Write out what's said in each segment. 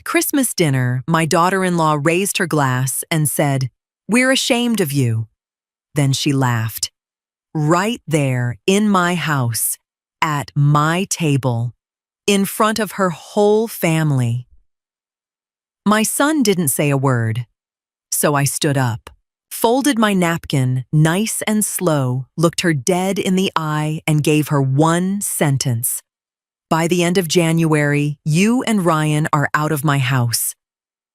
At Christmas dinner, my daughter-in-law raised her glass and said, "We're ashamed of you." Then she laughed. Right there in my house, at my table, in front of her whole family. My son didn't say a word, so I stood up, folded my napkin nice and slow, looked her dead in the eye, and gave her one sentence. "By the end of January, you and Ryan are out of my house."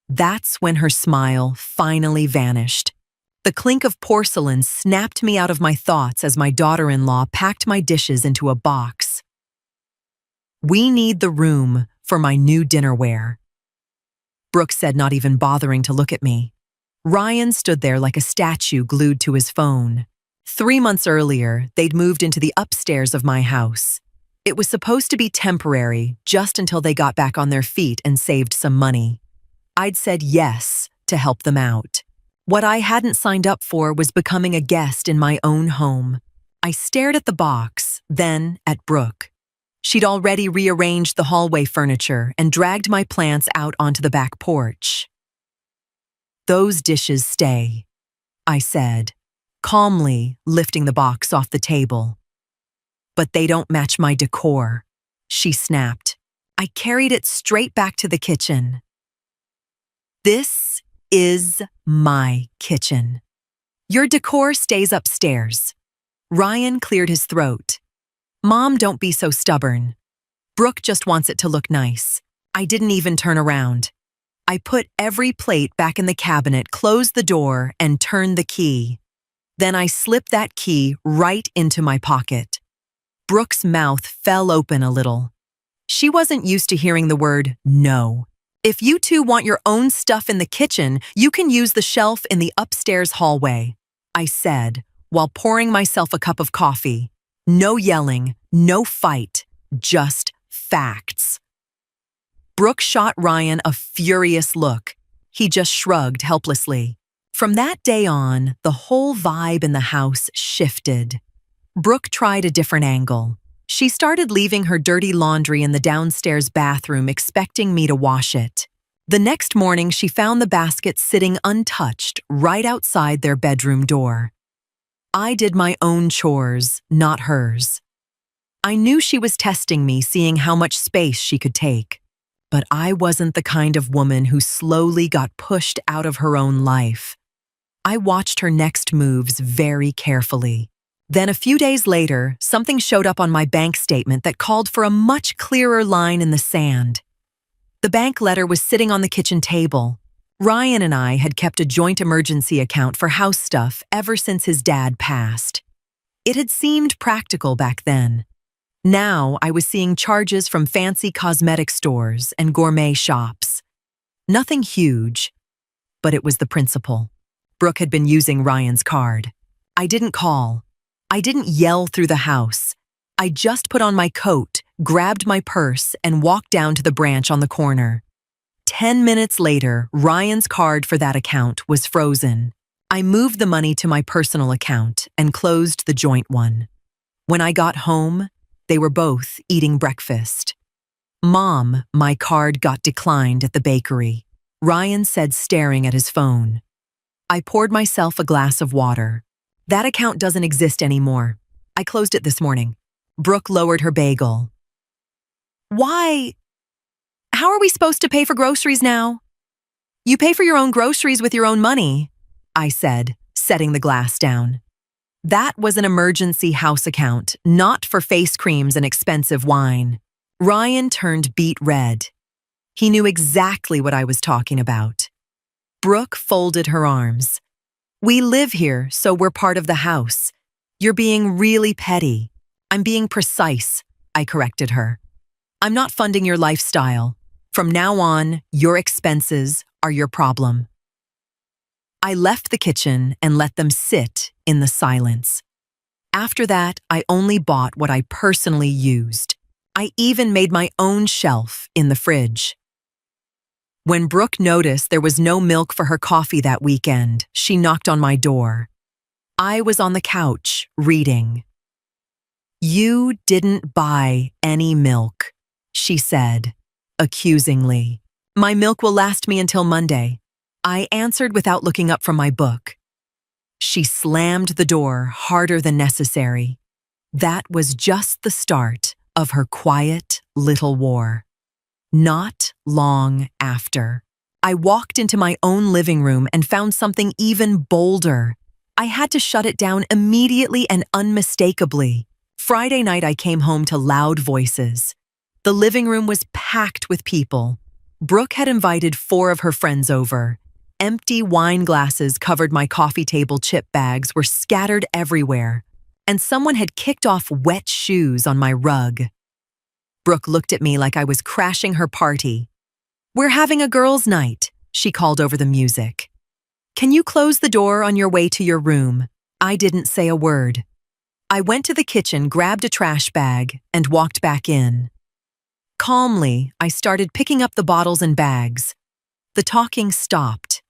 That's when her smile finally vanished. The clink of porcelain snapped me out of my thoughts as my daughter-in-law packed my dishes into a box. "We need the room for my new dinnerware," Brooke said, not even bothering to look at me. Ryan stood there like a statue glued to his phone. 3 months earlier, they'd moved into the upstairs of my house. It was supposed to be temporary, just until they got back on their feet and saved some money. I'd said yes to help them out. What I hadn't signed up for was becoming a guest in my own home. I stared at the box, then at Brooke. She'd already rearranged the hallway furniture and dragged my plants out onto the back porch. "Those dishes stay," I said, calmly lifting the box off the table. "But they don't match my decor," she snapped. I carried it straight back to the kitchen. "This is my kitchen. Your decor stays upstairs." Ryan cleared his throat. "Mom, don't be so stubborn. Brooke just wants it to look nice." I didn't even turn around. I put every plate back in the cabinet, closed the door, and turned the key. Then I slipped that key right into my pocket. Brooke's mouth fell open a little. She wasn't used to hearing the word no. "If you two want your own stuff in the kitchen, you can use the shelf in the upstairs hallway," I said, while pouring myself a cup of coffee. No yelling, no fight, just facts. Brooke shot Ryan a furious look. He just shrugged helplessly. From that day on, the whole vibe in the house shifted. Brooke tried a different angle. She started leaving her dirty laundry in the downstairs bathroom, expecting me to wash it. The next morning, she found the basket sitting untouched right outside their bedroom door. I did my own chores, not hers. I knew she was testing me, seeing how much space she could take. But I wasn't the kind of woman who slowly got pushed out of her own life. I watched her next moves very carefully. Then a few days later, something showed up on my bank statement that called for a much clearer line in the sand. The bank letter was sitting on the kitchen table. Ryan and I had kept a joint emergency account for house stuff ever since his dad passed. It had seemed practical back then. Now I was seeing charges from fancy cosmetic stores and gourmet shops. Nothing huge, but it was the principle. Brooke had been using Ryan's card. I didn't call. I didn't yell through the house. I just put on my coat, grabbed my purse, and walked down to the branch on the corner. 10 minutes later, Ryan's card for that account was frozen. I moved the money to my personal account and closed the joint one. When I got home, they were both eating breakfast. "Mom, my card got declined at the bakery," Ryan said, staring at his phone. I poured myself a glass of water. "That account doesn't exist anymore. I closed it this morning." Brooke lowered her bagel. "Why? How are we supposed to pay for groceries now?" "You pay for your own groceries with your own money," I said, setting the glass down. That was an emergency house account, not for face creams and expensive wine. Ryan turned beet red. He knew exactly what I was talking about. Brooke folded her arms. "We live here, so we're part of the house. You're being really petty." "I'm being precise," I corrected her. "I'm not funding your lifestyle. From now on, your expenses are your problem." I left the kitchen and let them sit in the silence. After that, I only bought what I personally used. I even made my own shelf in the fridge. When Brooke noticed there was no milk for her coffee that weekend, she knocked on my door. I was on the couch, reading. "You didn't buy any milk," she said, accusingly. My milk will last me until Monday, I answered without looking up from my book. She slammed the door harder than necessary. That was just the start of her quiet little war. Not long after, I walked into my own living room and found something even bolder. I had to shut it down immediately and unmistakably. Friday night, I came home to loud voices. The living room was packed with people. Brooke had invited 4 of her friends over. Empty wine glasses covered my coffee table, chip bags were scattered everywhere, and someone had kicked off wet shoes on my rug. Brooke looked at me like I was crashing her party. "We're having a girls' night," she called over the music. "Can you close the door on your way to your room?" I didn't say a word. I went to the kitchen, grabbed a trash bag, and walked back in. Calmly, I started picking up the bottles and bags. The talking stopped.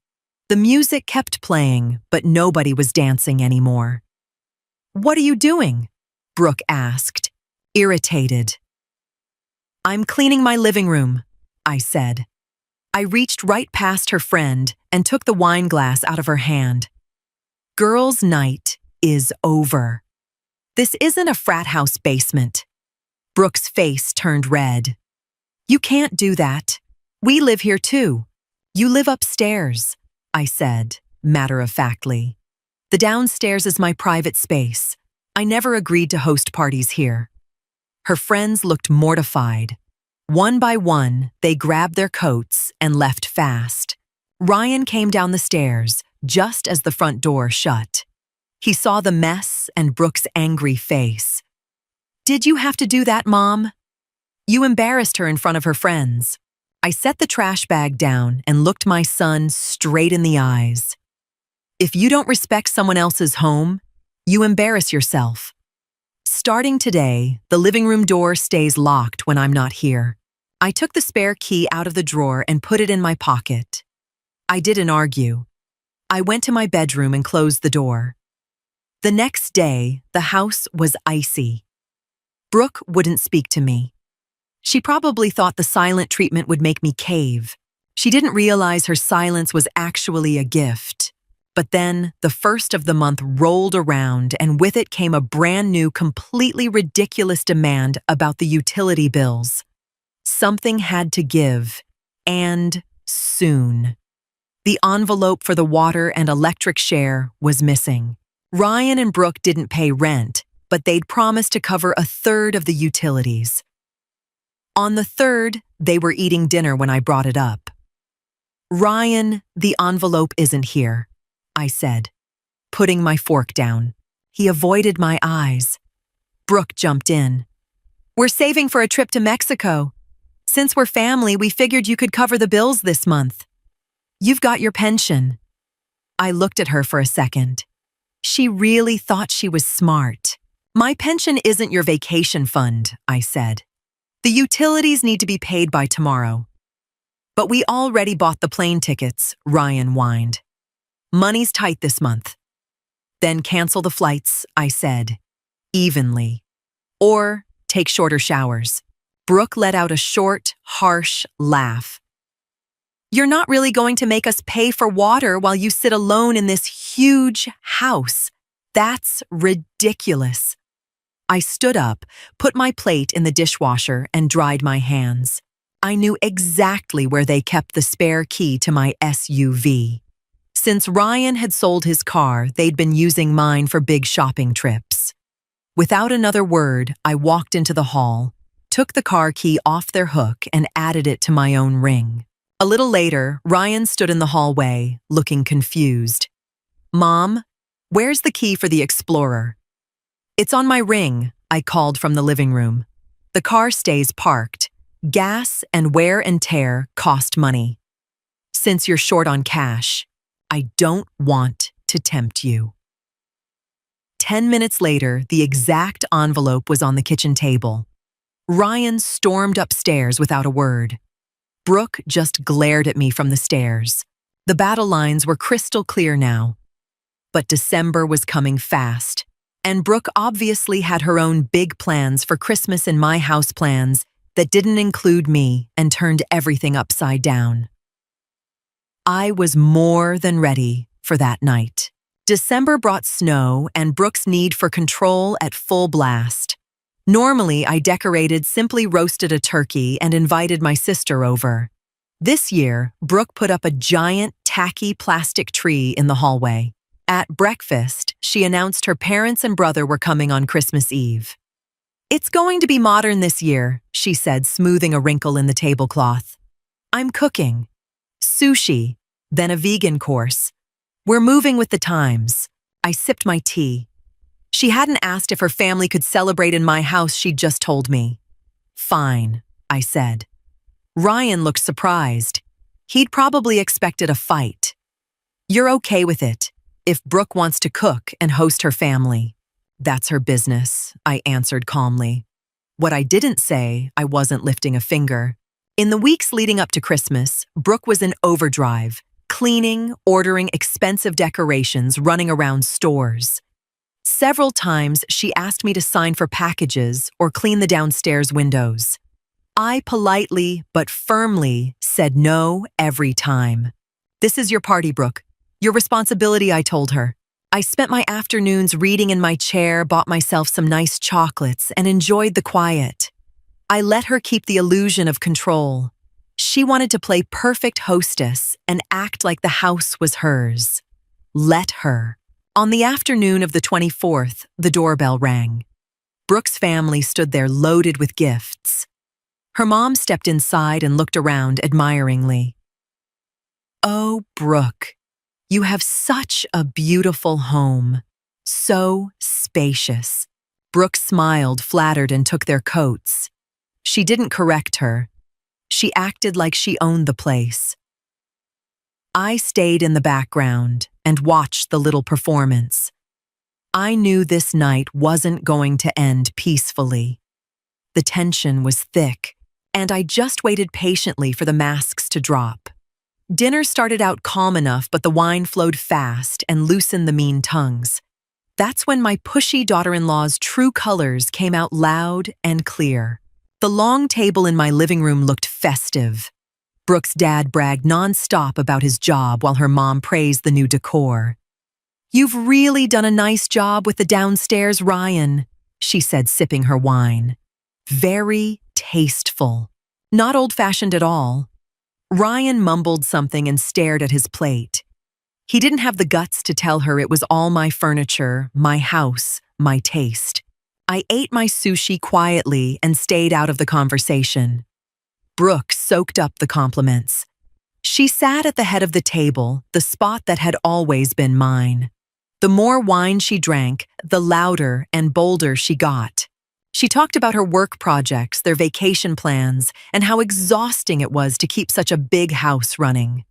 The music kept playing, but nobody was dancing anymore. "What are you doing?" Brooke asked, irritated. "I'm cleaning my living room," I said. I reached right past her friend and took the wine glass out of her hand. "Girls' night is over. This isn't a frat house basement." Brooke's face turned red. "You can't do that. We live here too. You live upstairs," I said, matter-of-factly. "The downstairs is my private space. I never agreed to host parties here." Her friends looked mortified. One by one, they grabbed their coats and left fast. Ryan came down the stairs just as the front door shut. He saw the mess and Brooke's angry face. "Did you have to do that, Mom?" "You embarrassed her in front of her friends." I set the trash bag down and looked my son straight in the eyes. "If you don't respect someone else's home, you embarrass yourself. Starting today, the living room door stays locked when I'm not here." I took the spare key out of the drawer and put it in my pocket. I didn't argue. I went to my bedroom and closed the door. The next day, the house was icy. Brooke wouldn't speak to me. She probably thought the silent treatment would make me cave. She didn't realize her silence was actually a gift. But then, the first of the month rolled around, and with it came a brand new, completely ridiculous demand about the utility bills. Something had to give, and soon. The envelope for the water and electric share was missing. Ryan and Brooke didn't pay rent, but they'd promised to cover a third of the utilities. On the third, they were eating dinner when I brought it up. "Ryan, the envelope isn't here," I said, putting my fork down. He avoided my eyes. Brooke jumped in. "We're saving for a trip to Mexico. Since we're family, we figured you could cover the bills this month. You've got your pension." I looked at her for a second. She really thought she was smart. "My pension isn't your vacation fund," I said. "The utilities need to be paid by tomorrow." "But we already bought the plane tickets," Ryan whined. "Money's tight this month." "Then cancel the flights," I said, evenly. "Or take shorter showers." Brooke let out a short, harsh laugh. "You're not really going to make us pay for water while you sit alone in this huge house. That's ridiculous." I stood up, put my plate in the dishwasher, and dried my hands. I knew exactly where they kept the spare key to my SUV. Since Ryan had sold his car, they'd been using mine for big shopping trips. Without another word, I walked into the hall, took the car key off their hook, and added it to my own ring. A little later, Ryan stood in the hallway, looking confused. "Mom, where's the key for the Explorer?" "It's on my ring," I called from the living room. "The car stays parked. Gas and wear and tear cost money. Since you're short on cash, I don't want to tempt you." 10 minutes later, the exact envelope was on the kitchen table. Ryan stormed upstairs without a word. Brooke just glared at me from the stairs. The battle lines were crystal clear now. But December was coming fast, and Brooke obviously had her own big plans for Christmas and my house plans that didn't include me and turned everything upside down. I was more than ready for that night. December brought snow and Brooke's need for control at full blast. Normally, I decorated, simply roasted a turkey, and invited my sister over. This year, Brooke put up a giant, tacky plastic tree in the hallway. At breakfast, she announced her parents and brother were coming on Christmas Eve. "It's going to be modern this year," she said, smoothing a wrinkle in the tablecloth. "I'm cooking. Sushi, then a vegan course. We're moving with the times." I sipped my tea. She hadn't asked if her family could celebrate in my house, she'd just told me. "Fine," I said. Ryan looked surprised. He'd probably expected a fight. "You're okay with it, if Brooke wants to cook and host her family." "That's her business," I answered calmly. What I didn't say, I wasn't lifting a finger. In the weeks leading up to Christmas, Brooke was in overdrive, cleaning, ordering expensive decorations, running around stores. Several times, she asked me to sign for packages or clean the downstairs windows. I politely but firmly said no every time. "This is your party, Brooke. Your responsibility," I told her. I spent my afternoons reading in my chair, bought myself some nice chocolates, and enjoyed the quiet. I let her keep the illusion of control. She wanted to play perfect hostess and act like the house was hers. Let her. On the afternoon of the 24th, the doorbell rang. Brooke's family stood there loaded with gifts. Her mom stepped inside and looked around admiringly. "Oh, Brooke, you have such a beautiful home. So spacious." Brooke smiled, flattered, and took their coats. She didn't correct her. She acted like she owned the place. I stayed in the background and watched the little performance. I knew this night wasn't going to end peacefully. The tension was thick, and I just waited patiently for the masks to drop. Dinner started out calm enough, but the wine flowed fast and loosened the mean tongues. That's when my pushy daughter-in-law's true colors came out loud and clear. The long table in my living room looked festive. Brooke's dad bragged nonstop about his job while her mom praised the new decor. "You've really done a nice job with the downstairs, Ryan," she said, sipping her wine. "Very tasteful. Not old-fashioned at all." Ryan mumbled something and stared at his plate. He didn't have the guts to tell her it was all my furniture, my house, my taste. I ate my sushi quietly and stayed out of the conversation. Brooke soaked up the compliments. She sat at the head of the table, the spot that had always been mine. The more wine she drank, the louder and bolder she got. She talked about her work projects, their vacation plans, and how exhausting it was to keep such a big house running.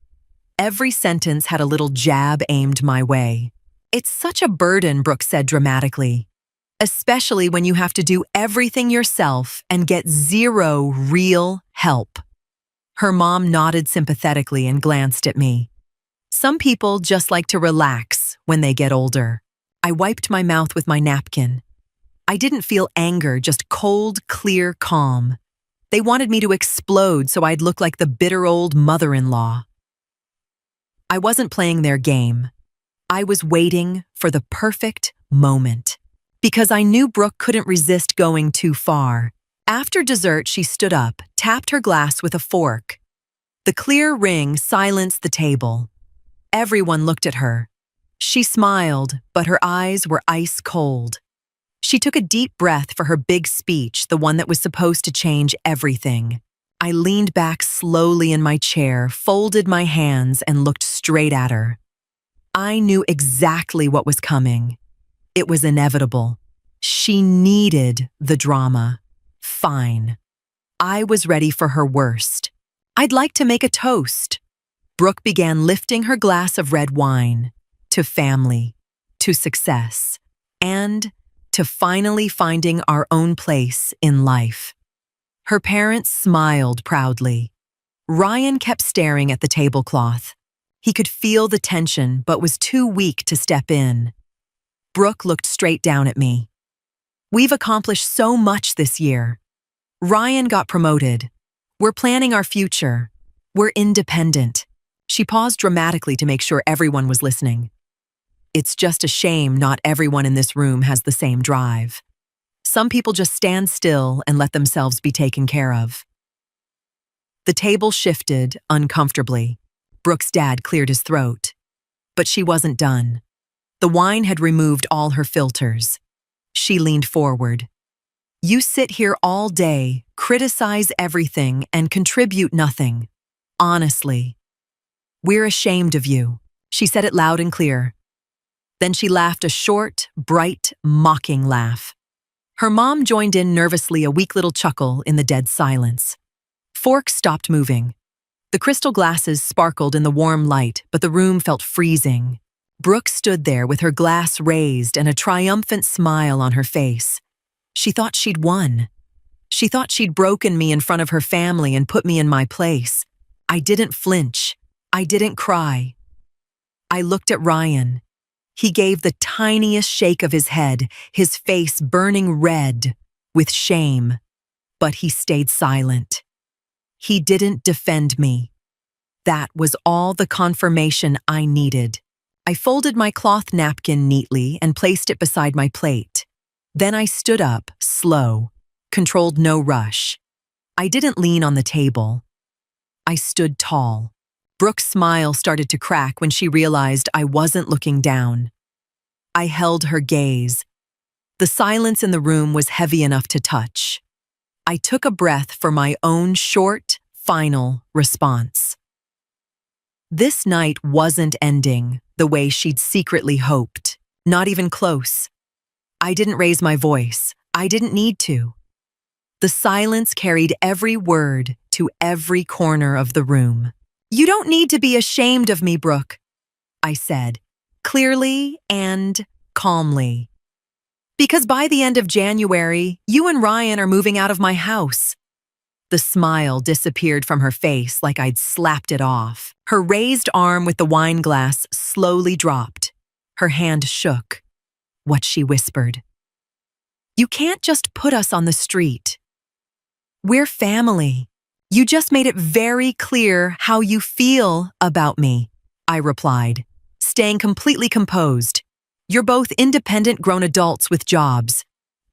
Every sentence had a little jab aimed my way. "It's such a burden," Brooke said dramatically, "especially when you have to do everything yourself and get zero real help." Her mom nodded sympathetically and glanced at me. "Some people just like to relax when they get older." I wiped my mouth with my napkin. I didn't feel anger, just cold, clear calm. They wanted me to explode so I'd look like the bitter old mother-in-law. I wasn't playing their game. I was waiting for the perfect moment. Because I knew Brooke couldn't resist going too far. After dessert, she stood up, tapped her glass with a fork. The clear ring silenced the table. Everyone looked at her. She smiled, but her eyes were ice cold. She took a deep breath for her big speech, the one that was supposed to change everything. I leaned back slowly in my chair, folded my hands, and looked straight at her. I knew exactly what was coming. It was inevitable. She needed the drama. Fine. I was ready for her worst. "I'd like to make a toast." Brooke began lifting her glass of red wine. To family, to success, and to finally finding our own place in life. Her parents smiled proudly. Ryan kept staring at the tablecloth. He could feel the tension but was too weak to step in. Brooke looked straight down at me. "We've accomplished so much this year. Ryan got promoted. We're planning our future. We're independent. She paused dramatically to make sure everyone was listening. It's just a shame not everyone in this room has the same drive. Some people just stand still and let themselves be taken care of. The table shifted uncomfortably. Brooke's dad cleared his throat. But she wasn't done. The wine had removed all her filters. She leaned forward. You sit here all day, criticize everything, and contribute nothing. Honestly. We're ashamed of you. She said it loud and clear. Then she laughed a short, bright, mocking laugh. Her mom joined in nervously, a weak little chuckle in the dead silence. Forks stopped moving. The crystal glasses sparkled in the warm light, but the room felt freezing. Brooke stood there with her glass raised and a triumphant smile on her face. She thought she'd won. She thought she'd broken me in front of her family and put me in my place. I didn't flinch. I didn't cry. I looked at Ryan. He gave the tiniest shake of his head, his face burning red with shame. But he stayed silent. He didn't defend me. That was all the confirmation I needed. I folded my cloth napkin neatly and placed it beside my plate. Then I stood up, slow, controlled no rush. I didn't lean on the table. I stood tall. Brooke's smile started to crack when she realized I wasn't looking down. I held her gaze. The silence in the room was heavy enough to touch. I took a breath for my own short, final response. This night wasn't ending the way she'd secretly hoped, not even close. I didn't raise my voice. I didn't need to. The silence carried every word to every corner of the room. You don't need to be ashamed of me, Brooke, I said, clearly and calmly. Because by the end of January, you and Ryan are moving out of my house. The smile disappeared from her face like I'd slapped it off. Her raised arm with the wine glass slowly dropped. Her hand shook. What she whispered. You can't just put us on the street. We're family. You just made it very clear how you feel about me, I replied, staying completely composed. You're both independent grown adults with jobs.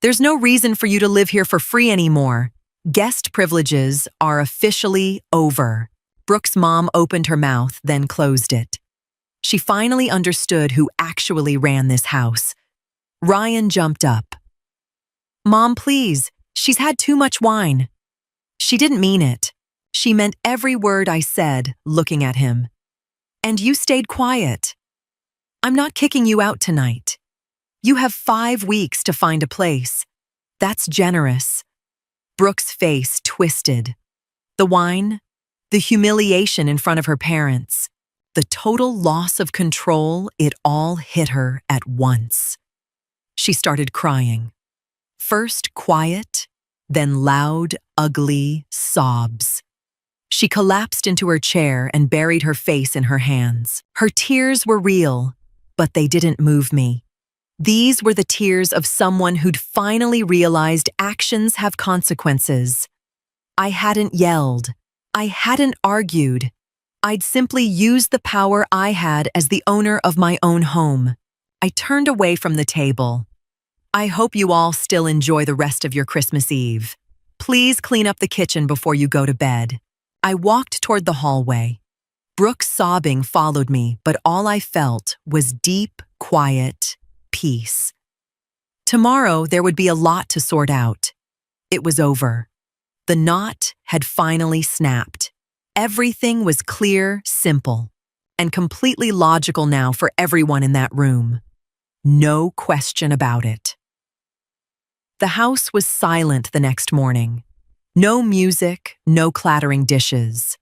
There's no reason for you to live here for free anymore. Guest privileges are officially over. Brooke's mom opened her mouth, then closed it. She finally understood who actually ran this house. Ryan jumped up. Mom, please, she's had too much wine. She didn't mean it. She meant every word I said, looking at him. And you stayed quiet. I'm not kicking you out tonight. You have 5 weeks to find a place. That's generous. Brooke's face twisted. The wine, the humiliation in front of her parents, the total loss of control, it all hit her at once. She started crying. First quiet, then loud, ugly sobs. She collapsed into her chair and buried her face in her hands. Her tears were real, but they didn't move me. These were the tears of someone who'd finally realized actions have consequences. I hadn't yelled. I hadn't argued. I'd simply used the power I had as the owner of my own home. I turned away from the table. I hope you all still enjoy the rest of your Christmas Eve. Please clean up the kitchen before you go to bed. I walked toward the hallway. Brooke's sobbing followed me, but all I felt was deep, quiet peace. Tomorrow, there would be a lot to sort out. It was over. The knot had finally snapped. Everything was clear, simple, and completely logical now for everyone in that room. No question about it. The house was silent the next morning. No music, no clattering dishes.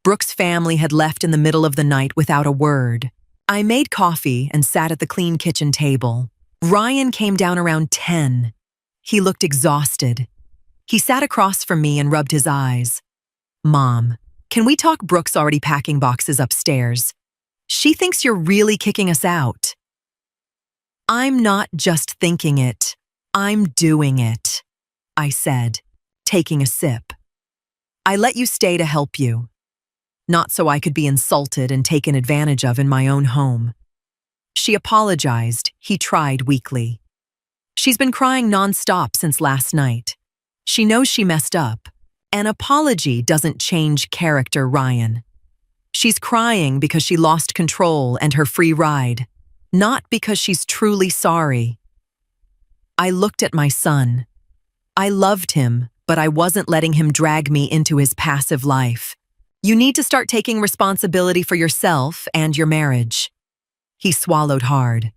Brooke's family had left in the middle of the night without a word. I made coffee and sat at the clean kitchen table. Ryan came down around 10. He looked exhausted. He sat across from me and rubbed his eyes. Mom, can we talk? Brooke's already packing boxes upstairs. She thinks you're really kicking us out. I'm not just thinking it. I'm doing it, I said. taking a sip. I let you stay to help you, not so I could be insulted and taken advantage of in my own home. She apologized, he tried weakly. She's been crying nonstop since last night. She knows she messed up. An apology doesn't change character, Ryan. She's crying because she lost control and her free ride, not because she's truly sorry. I looked at my son. I loved him, but I wasn't letting him drag me into his passive life. You need to start taking responsibility for yourself and your marriage. He swallowed hard.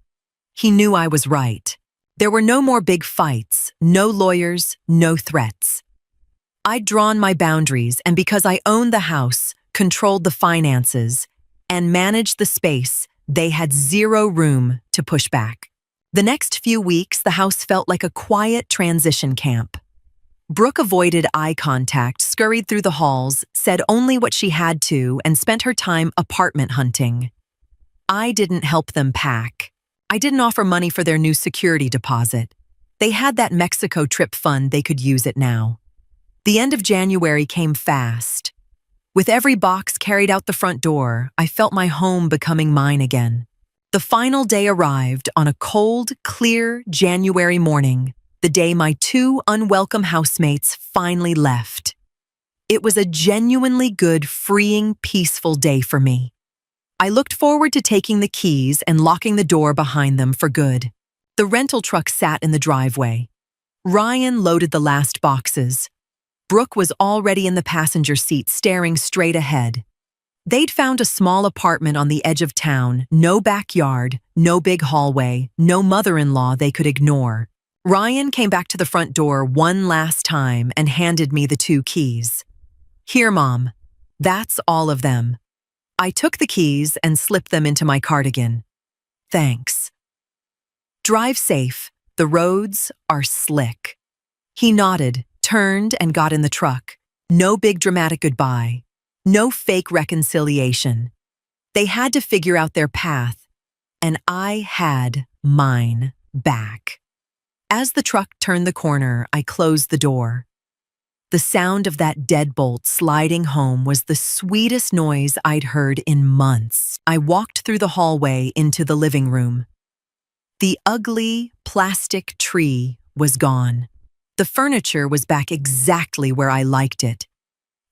He knew I was right. There were no more big fights, no lawyers, no threats. I'd drawn my boundaries, and because I owned the house, controlled the finances, and managed the space, they had zero room to push back. The next few weeks, the house felt like a quiet transition camp. Brooke avoided eye contact, scurried through the halls, said only what she had to, and spent her time apartment hunting. I didn't help them pack. I didn't offer money for their new security deposit. They had that Mexico trip fund, they could use it now. The end of January came fast. With every box carried out the front door, I felt my home becoming mine again. The final day arrived on a cold, clear January morning, the day my two unwelcome housemates finally left. It was a genuinely good, freeing, peaceful day for me. I looked forward to taking the keys and locking the door behind them for good. The rental truck sat in the driveway. Ryan loaded the last boxes. Brooke was already in the passenger seat, staring straight ahead. They'd found a small apartment on the edge of town, no backyard, no big hallway, no mother-in-law they could ignore. Ryan came back to the front door one last time and handed me the 2 keys. Here, Mom. That's all of them. I took the keys and slipped them into my cardigan. Thanks. Drive safe. The roads are slick. He nodded, turned, and got in the truck. No big dramatic goodbye. No fake reconciliation. They had to figure out their path, and I had mine back. As the truck turned the corner, I closed the door. The sound of that deadbolt sliding home was the sweetest noise I'd heard in months. I walked through the hallway into the living room. The ugly plastic tree was gone. The furniture was back exactly where I liked it.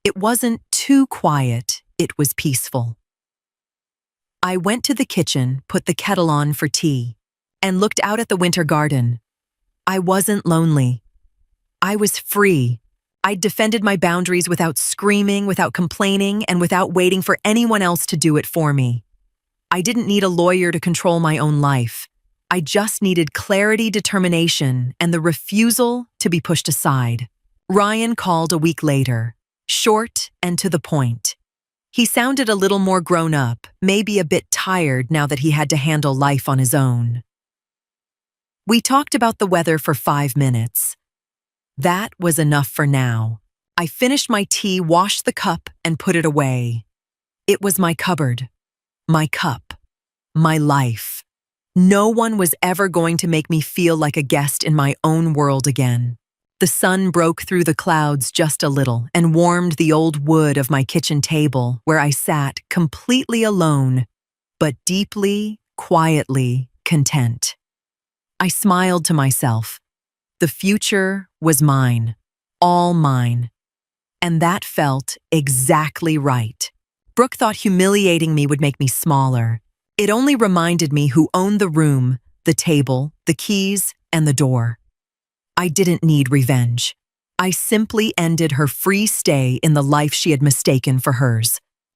It wasn't too quiet, it was peaceful. I went to the kitchen, put the kettle on for tea, and looked out at the winter garden. I wasn't lonely. I was free. I'd defended my boundaries without screaming, without complaining, and without waiting for anyone else to do it for me. I didn't need a lawyer to control my own life. I just needed clarity, determination, and the refusal to be pushed aside. Ryan called a week later, short and to the point. He sounded a little more grown up, maybe a bit tired now that he had to handle life on his own. We talked about the weather for 5 minutes. That was enough for now. I finished my tea, washed the cup, and put it away. It was my cupboard, my cup, my life. No one was ever going to make me feel like a guest in my own world again. The sun broke through the clouds just a little and warmed the old wood of my kitchen table where I sat completely alone, but deeply, quietly content. I smiled to myself. The future was mine, all mine. And that felt exactly right. Brooke thought humiliating me would make me smaller. It only reminded me who owned the room, the table, the keys, and the door. I didn't need revenge. I simply ended her free stay in the life she had mistaken for hers.